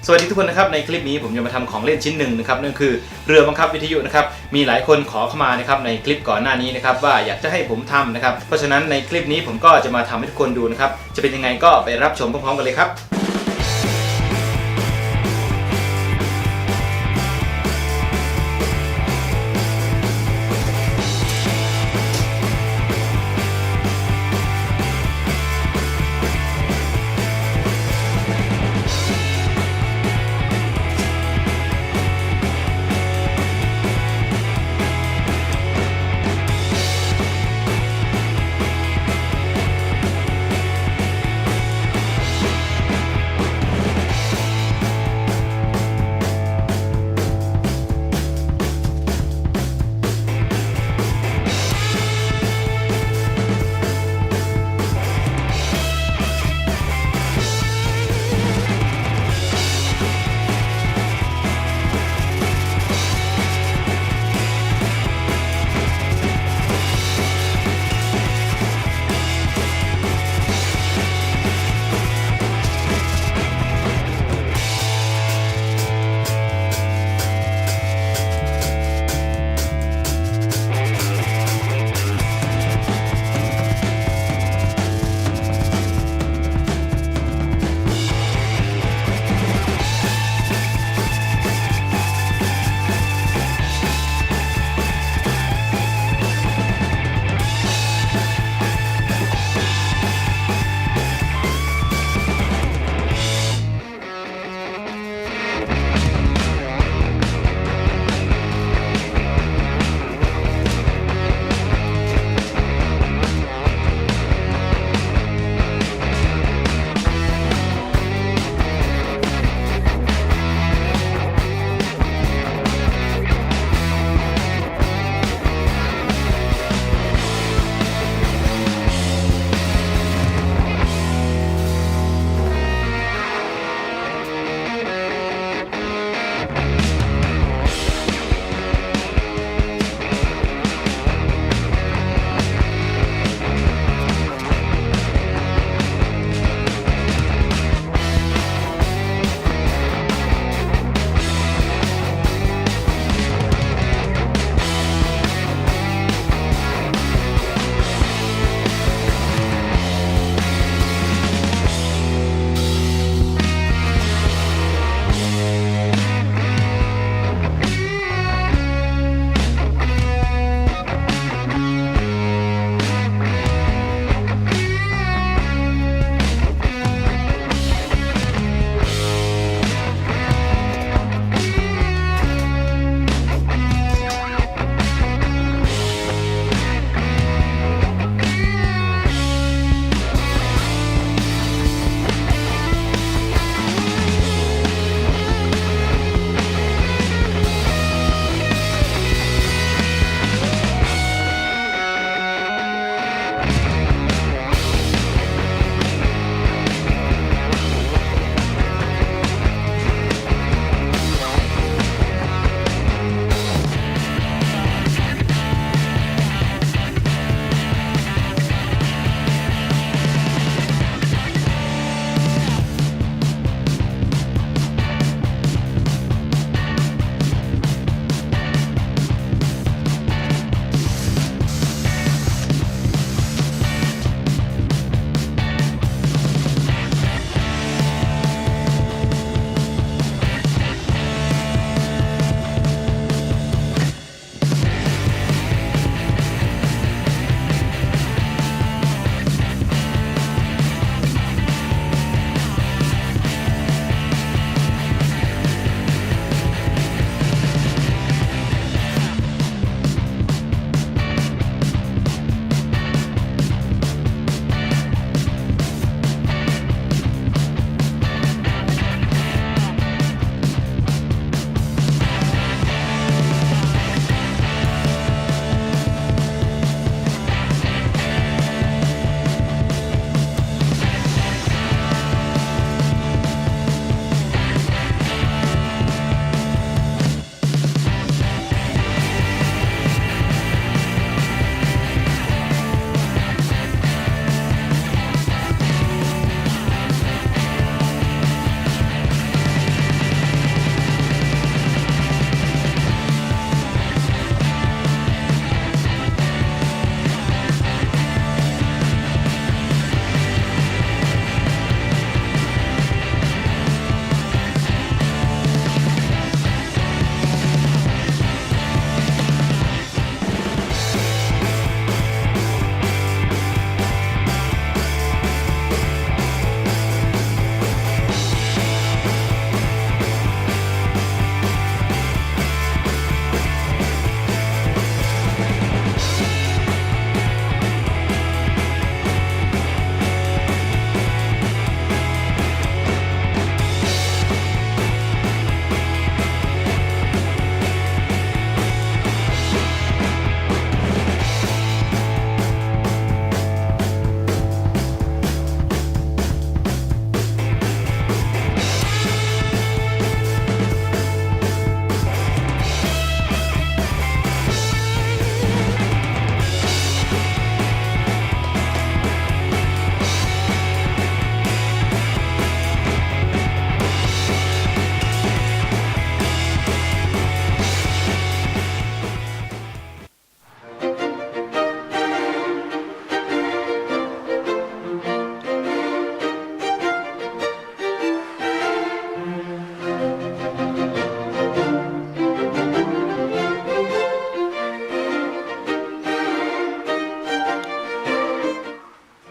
สวัสดีทุกคนนะครับในคลิปนี้ผมจะมาทำของเล่นชิ้นหนึ่งนะครับนั่นคือเรือบังคับวิทยุนะครับมีหลายคนขอเข้ามานะครับในคลิปก่อนหน้านี้นะครับว่าอยากจะให้ผมทำนะครับเพราะฉะนั้นในคลิปนี้ผมก็จะมาทำให้ทุกคนดูนะครับจะเป็นยังไงก็ไปรับชมพร้อมๆกันเลยครับ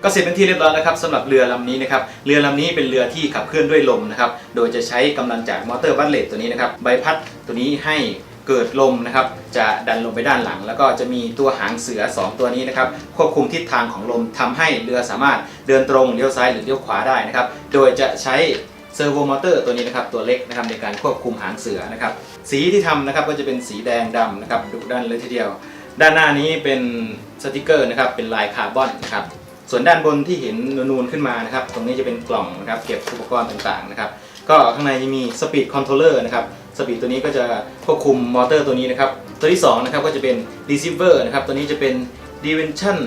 ก็เสร็จเป็นที่เรียบร้อยแล้วครับสำหรับเรือลำนี้นะครับเรือลำนี้เป็นเรือที่ขับเคลื่อนด้วยลมนะครับโดยจะใช้กำลังจากมอเตอร์บัตเลตตัวนี้นะครับใบพัดตัวนี้ให้เกิดลมนะครับจะดันลมไปด้านหลังแล้วก็จะมีตัวหางเสือ2ตัวนี้นะครับควบคุมทิศทางของลมทำให้เรือสามารถเดินตรงเลี้ยวซ้ายหรือเลี้ยวขวาได้นะครับโดยจะใช้เซอร์โวมอเตอร์ตัวนี้นะครับตัวเล็กนะครับในการควบคุมหางเสือนะครับสีที่ทำนะครับก็จะเป็นสีแดงดำนะครับดุดันเลยทีเดียวด้านหน้านี้เป็นสติกเกอร์นะครับเป็นลายคาร์บอนนะครับส่วนด้านบนที่เห็นนูนๆขึ้นมานะครับตรงนี้จะเป็นกล่องนะครับเก็บอุปกรณ์ต่างๆนะครับก็ข้างในจะมีสปีดคอนโทรลเลอร์นะครับสปีดตัวนี้ก็จะควบคุมมอเตอร์ตัวนี้นะครับตัวที่2นะครับก็จะเป็น receiver นะครับตัวนี้จะเป็น Dimension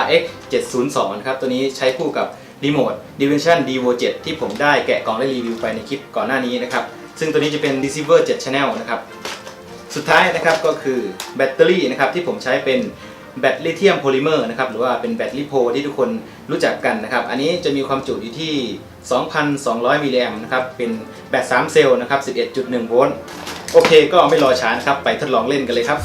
RX 702นะครับตัวนี้ใช้คู่กับรีโมท Dimension Devo 7ที่ผมได้แกะกล่องและรีวิวไปในคลิปก่อนหน้านี้นะครับซึ่งตัวนี้จะเป็น receiver 7 channel นะครับสุดท้ายนะครับก็คือแบตเตอรี่นะครับที่ผมใช้เป็นแบตลิเธียมโพลิเมอร์นะครับหรือว่าเป็นแบตลิโพที่ทุกคนรู้จักกันนะครับอันนี้จะมีความจุอยู่ที่ 2,200 มิลลิแอมป์นะครับเป็นแบต3เซลล์นะครับ 11.1 โวลต์โอเคก็ไม่รอช้านะครับไปทดลองเล่นกันเลยครับ